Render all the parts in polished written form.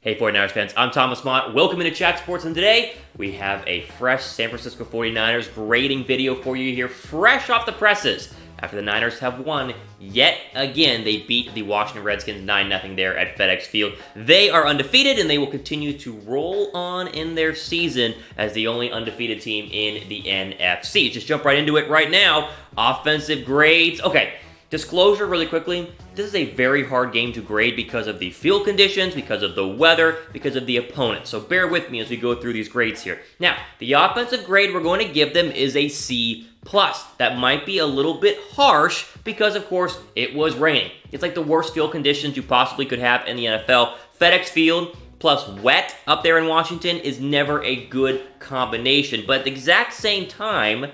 Hey 49ers fans, I'm Thomas Mott. Welcome into Chat Sports, and today we have a fresh San Francisco 49ers grading video for you here, fresh off the presses. After the Niners have won yet again, they beat the Washington Redskins 9-0 there at FedEx Field. They are undefeated, and they will continue to roll on in their season as the only undefeated team in the NFC. Just jump right into it right now. Offensive grades. Okay. Disclosure really quickly, this is a very hard game to grade because of the field conditions, because of the weather, because of the opponent. So bear with me as we go through these grades here. Now, the offensive grade we're going to give them is a C+. That might be a little bit harsh because, of course, it was raining. It's like the worst field conditions you possibly could have in the NFL. FedEx Field plus wet up there in Washington is never a good combination. But at the exact same time,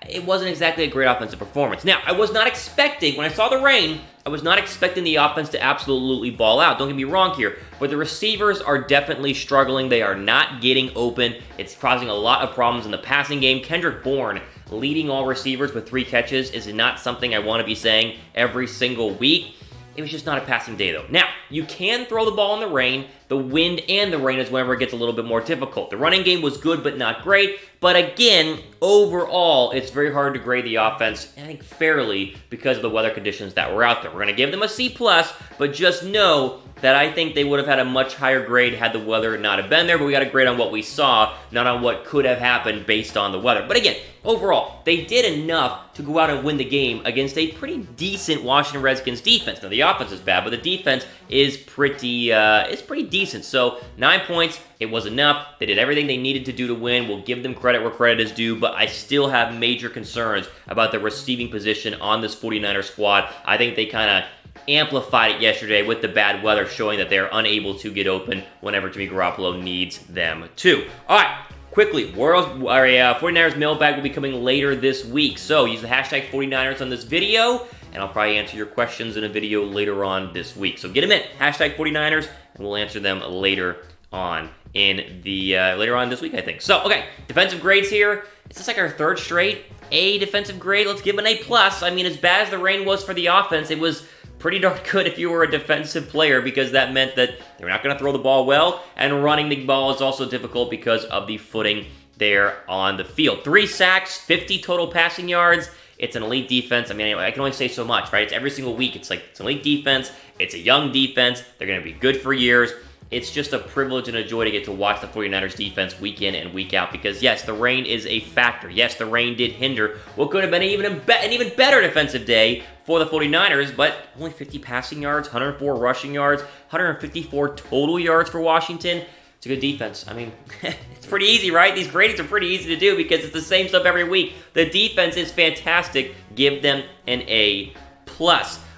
it wasn't exactly a great offensive performance. Now, I was not expecting, when I saw the rain, I was not expecting the offense to absolutely ball out. Don't get me wrong here, but the receivers are definitely struggling. They are not getting open. It's causing a lot of problems in the passing game. Kendrick Bourne leading all receivers with 3 catches is not something I want to be saying every single week. It was just not a passing day, though. Now, you can throw the ball in the rain. The wind and the rain is whenever it gets a little bit more difficult. The running game was good, but not great. But again, overall, it's very hard to grade the offense, I think, fairly because of the weather conditions that were out there. We're going to give them a C+, but just know that I think they would have had a much higher grade had the weather not have been there, but we got to grade on what we saw, not on what could have happened based on the weather. But again, overall, they did enough to go out and win the game against a pretty decent Washington Redskins defense. Now, the offense is bad, but the defense is pretty decent. So, 9 points, it was enough. They did everything they needed to do to win. We'll give them credit where credit is due, but I still have major concerns about the receiving position on this 49er squad. I think they kind of amplified it yesterday with the bad weather, showing that they're unable to get open whenever Jimmy Garoppolo needs them to. All right, quickly, 49ers mailbag will be coming later this week, so use the hashtag 49ers on this video, and I'll probably answer your questions in a video later on this week. So get them in, hashtag 49ers, and we'll answer them later on this week, I think. So, okay, defensive grades here. Is this like our third straight A defensive grade? Let's give them an A+. I mean, as bad as the rain was for the offense, it was pretty darn good if you were a defensive player, because that meant that they're not going to throw the ball well, and running the ball is also difficult because of the footing there on the field. 3 sacks, 50 total passing yards. It's an elite defense. I mean, I can only say so much, right? It's every single week. It's like, it's an elite defense. It's a young defense. They're going to be good for years. It's just a privilege and a joy to get to watch the 49ers defense week in and week out because, yes, the rain is a factor. Yes, the rain did hinder what could have been an even better defensive day for the 49ers, but only 50 passing yards, 104 rushing yards, 154 total yards for Washington. It's a good defense. I mean, it's pretty easy, right? These gradings are pretty easy to do because it's the same stuff every week. The defense is fantastic. Give them an A+.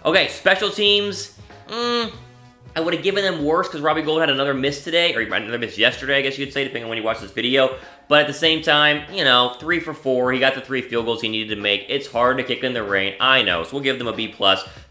Okay, special teams. I would have given them worse because Robbie Gould had another miss today, or another miss yesterday, I guess you could say, depending on when you watch this video. But at the same time, 3 for 4. He got the 3 field goals he needed to make. It's hard to kick in the rain, I know, so we'll give them a B+.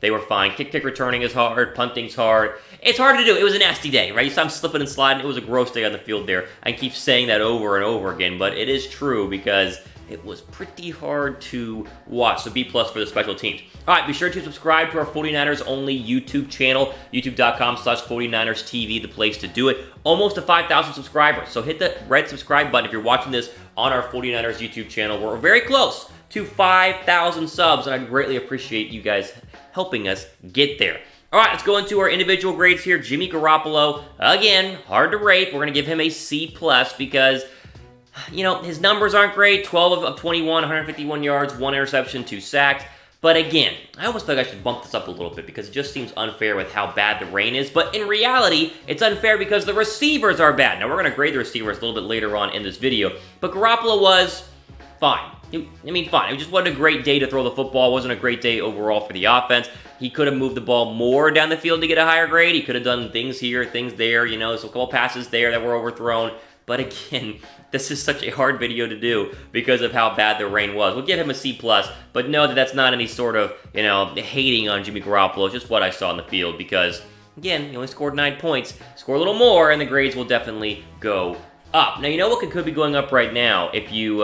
They were fine. Kick returning is hard. Punting's hard. It's hard to do. It was a nasty day, right? You saw him slipping and sliding. It was a gross day on the field there. I keep saying that over and over again, but it is true because it was pretty hard to watch, so B+ for the special teams. All right, be sure to subscribe to our 49ers only YouTube channel, youtube.com/49ers TV, the place to do it. Almost to 5,000 subscribers, so hit the red subscribe button if you're watching this on our 49ers YouTube channel. We're very close to 5,000 subs, and I greatly appreciate you guys helping us get there. All right, let's go into our individual grades here. Jimmy Garoppolo, again, hard to rate. We're going to give him a C+ because his numbers aren't great. 12 of 21, 151 yards, 1 interception, 2 sacks. But again, I almost feel like I should bump this up a little bit because it just seems unfair with how bad the rain is. But in reality, it's unfair because the receivers are bad. Now, we're going to grade the receivers a little bit later on in this video. But Garoppolo was fine. Fine. It just wasn't a great day to throw the football. It wasn't a great day overall for the offense. He could have moved the ball more down the field to get a higher grade. He could have done things here, things there. So a couple passes there that were overthrown. But again, this is such a hard video to do because of how bad the rain was. We'll give him a C+, but know that that's not any sort of, hating on Jimmy Garoppolo. It's just what I saw in the field because, again, he only scored 9 points. Score a little more, and the grades will definitely go up. Now, you know what could be going up right now if you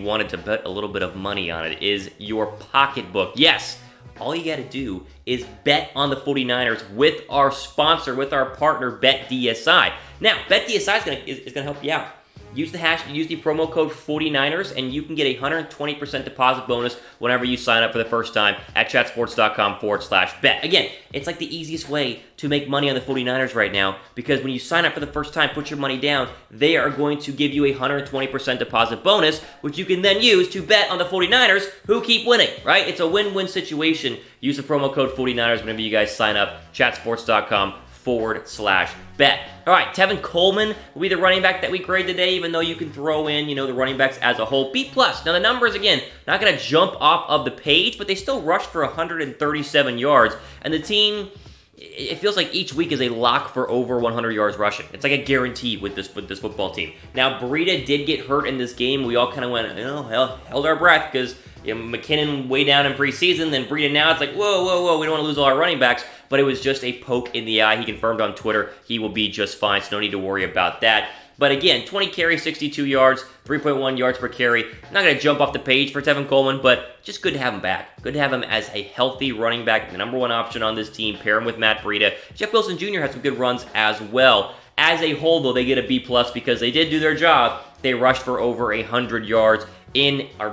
wanted to bet a little bit of money on it is your pocketbook. Yes, all you got to do is bet on the 49ers with our sponsor, with our partner, BetDSI. Now, BetDSI is going to help you out. Use the promo code 49ers, and you can get a 120% deposit bonus whenever you sign up for the first time at chatsports.com/bet. Again, it's like the easiest way to make money on the 49ers right now, because when you sign up for the first time, put your money down, they are going to give you a 120% deposit bonus, which you can then use to bet on the 49ers, who keep winning, right? It's a win-win situation. Use the promo code 49ers whenever you guys sign up, chatsports.com/bet. All right, Tevin Coleman will be the running back that we grade today, even though you can throw in, the running backs as a whole. B+. Now, the numbers, again, not going to jump off of the page, but they still rushed for 137 yards. And the team, it feels like each week is a lock for over 100 yards rushing. It's like a guarantee with this football team. Now, Breida did get hurt in this game. We all kind of went, held our breath, because McKinnon way down in preseason, then Breida now, it's like, whoa, we don't want to lose all our running backs, but it was just a poke in the eye. He confirmed on Twitter he will be just fine, so no need to worry about that. But again, 20 carries, 62 yards, 3.1 yards per carry. Not going to jump off the page for Tevin Coleman, but just good to have him back. Good to have him as a healthy running back, the number one option on this team. Pair him with Matt Breida. Jeff Wilson Jr. had some good runs as well. As a whole, though, they get a B+ because they did do their job. They rushed for over 100 yards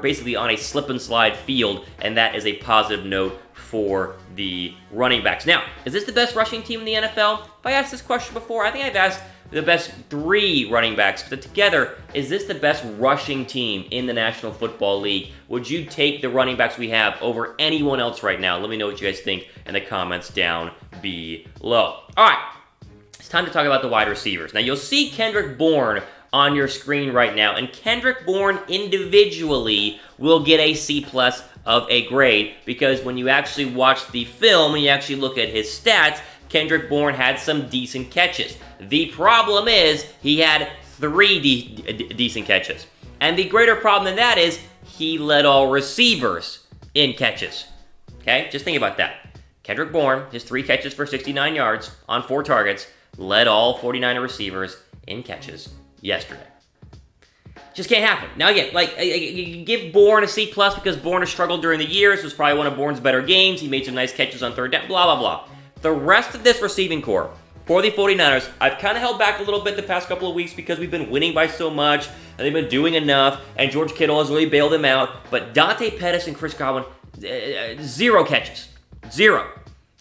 basically on a slip and slide field, and that is a positive note for the running backs. Now, is this the best rushing team in the NFL? If I asked this question before, I think I've asked the best 3 running backs. But together, is this the best rushing team in the National Football League? Would you take the running backs we have over anyone else right now? Let me know what you guys think in the comments down below. All right, it's time to talk about the wide receivers. Now, you'll see Kendrick Bourne on your screen right now, and Kendrick Bourne individually will get a C+ of a grade, because when you actually watch the film and you actually look at his stats, Kendrick Bourne had some decent catches. The problem is he had 3 decent catches. And the greater problem than that is he led all receivers in catches. Okay? Just think about that. Kendrick Bourne, his 3 catches for 69 yards on 4 targets, led all 49er receivers in catches yesterday. Just can't happen. Now again, you give Bourne a C+ because Bourne has struggled during the year. This was probably one of Bourne's better games. He made some nice catches on third down, blah, blah, blah. The rest of this receiving core for the 49ers, I've kind of held back a little bit the past couple of weeks because we've been winning by so much, and they've been doing enough, and George Kittle has really bailed them out. But Dante, Pettis, and Chris Goodwin, 0 catches. 0.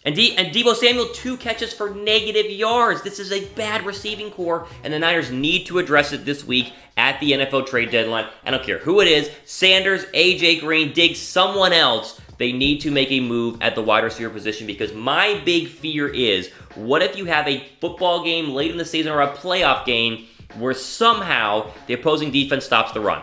And Deebo Samuel, 2 catches for negative yards. This is a bad receiving core, and the Niners need to address it this week at the NFL trade deadline. I don't care who it is, Sanders, AJ Green, Diggs, someone else. They need to make a move at the wide receiver position, because my big fear is, what if you have a football game late in the season or a playoff game where somehow the opposing defense stops the run?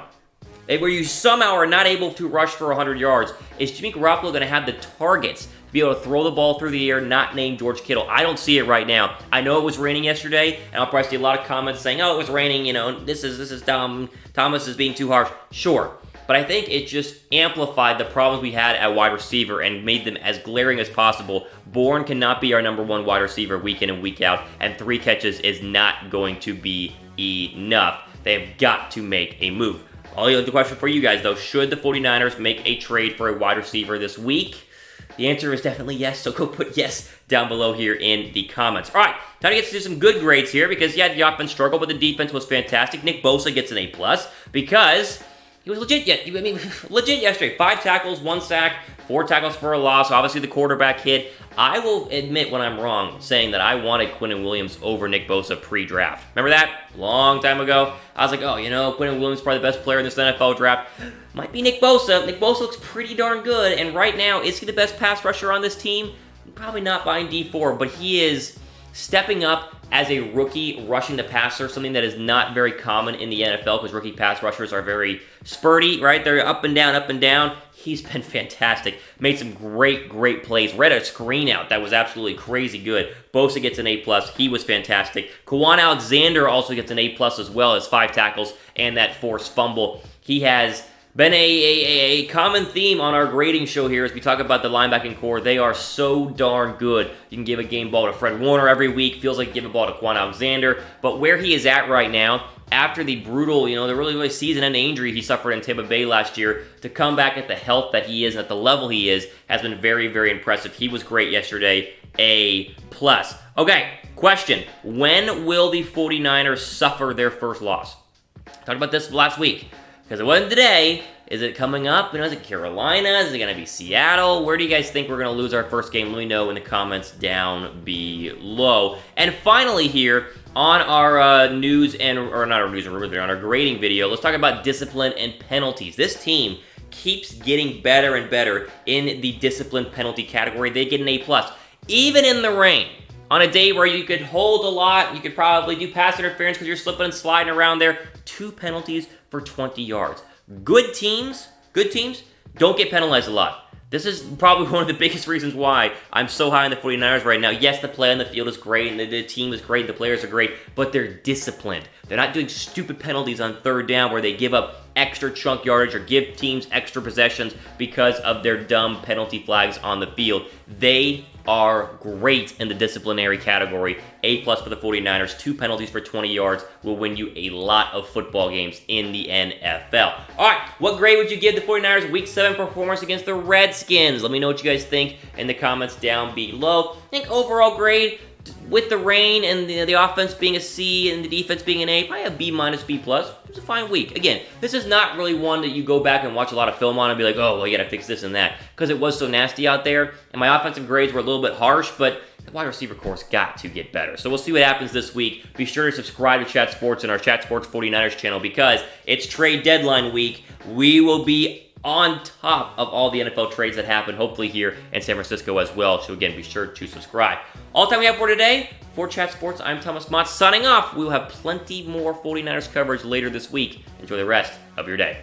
Where you somehow are not able to rush for 100 yards. Is Jimmy Garoppolo going to have the targets to be able to throw the ball through the air, not named George Kittle? I don't see it right now. I know it was raining yesterday, and I'll probably see a lot of comments saying, oh, it was raining, this is dumb, Thomas is being too harsh. Sure. But I think it just amplified the problems we had at wide receiver and made them as glaring as possible. Bourne cannot be our number 1 wide receiver week in and week out, and 3 catches is not going to be enough. They've got to make a move. The question for you guys, though, should the 49ers make a trade for a wide receiver this week? The answer is definitely yes, so go put yes down below here in the comments. All right, time to get to some good grades here, because, the offense struggled, but the defense was fantastic. Nick Bosa gets an A+, because he was legit yesterday. 5 tackles, 1 sack, 4 tackles for a loss. Obviously, the quarterback hit. I will admit when I'm wrong, saying that I wanted Quinnen Williams over Nick Bosa pre-draft. Remember that? Long time ago. I was like, Quinnen Williams is probably the best player in this NFL draft. Might be Nick Bosa. Nick Bosa looks pretty darn good, and right now, is he the best pass rusher on this team? Probably not by D4, but he is stepping up as a rookie rushing the passer, something that is not very common in the NFL, because rookie pass rushers are very spurty, right? They're up and down, up and down. He's been fantastic. Made some great plays. Read a screen out that was absolutely crazy good. Bosa gets an A+. He was fantastic. Kwon Alexander also gets an A+ as well, as 5 tackles and that forced fumble. He has Been a common theme on our grading show here as we talk about the linebacking core. They are so darn good. You can give a game ball to Fred Warner every week. Feels like giving a ball to Quan Alexander. But where he is at right now, after the brutal, the really season-ending injury he suffered in Tampa Bay last year, to come back at the health that he is and at the level he is has been very, very impressive. He was great yesterday. A+. Okay, question. When will the 49ers suffer their first loss? Talked about this last week. Because it wasn't today. Is it coming up? Is it Carolina? Is it going to be Seattle? Where do you guys think we're going to lose our first game? Let me know in the comments down below. And finally here, on our news and, or not our news and rumors, but on our grading video, let's talk about discipline and penalties. This team keeps getting better and better in the discipline penalty category. They get an A+. Even in the rain. On a day where you could hold a lot, you could probably do pass interference because you're slipping and sliding around there. 2 penalties for 20 yards. Good teams don't get penalized a lot. This is probably one of the biggest reasons why I'm so high on the 49ers right now. Yes, the play on the field is great, and the team is great, the players are great, but they're disciplined. They're not doing stupid penalties on third down where they give up extra chunk yardage or give teams extra possessions because of their dumb penalty flags on the field. They are great in the disciplinary category. A+ for the 49ers. 2 penalties for 20 yards will win you a lot of football games in the NFL. All right, what grade would you give the 49ers Week 7 performance against the Redskins? Let me know what you guys think in the comments down below. I think overall grade, with the rain and the offense being a C and the defense being an A, probably a B-, B+. It was a fine week. Again, this is not really one that you go back and watch a lot of film on and be like, oh, well, you gotta fix this and that, because it was so nasty out there, and my offensive grades were a little bit harsh, but the wide receiver core's got to get better. So we'll see what happens this week. Be sure to subscribe to Chat Sports and our Chat Sports 49ers channel because it's trade deadline week. We will be on top of all the NFL trades that happen, hopefully here in San Francisco as well. So again, be sure to subscribe. All the time we have for today. For Chat Sports, I'm Thomas Mott signing off. We will have plenty more 49ers coverage later this week. Enjoy the rest of your day.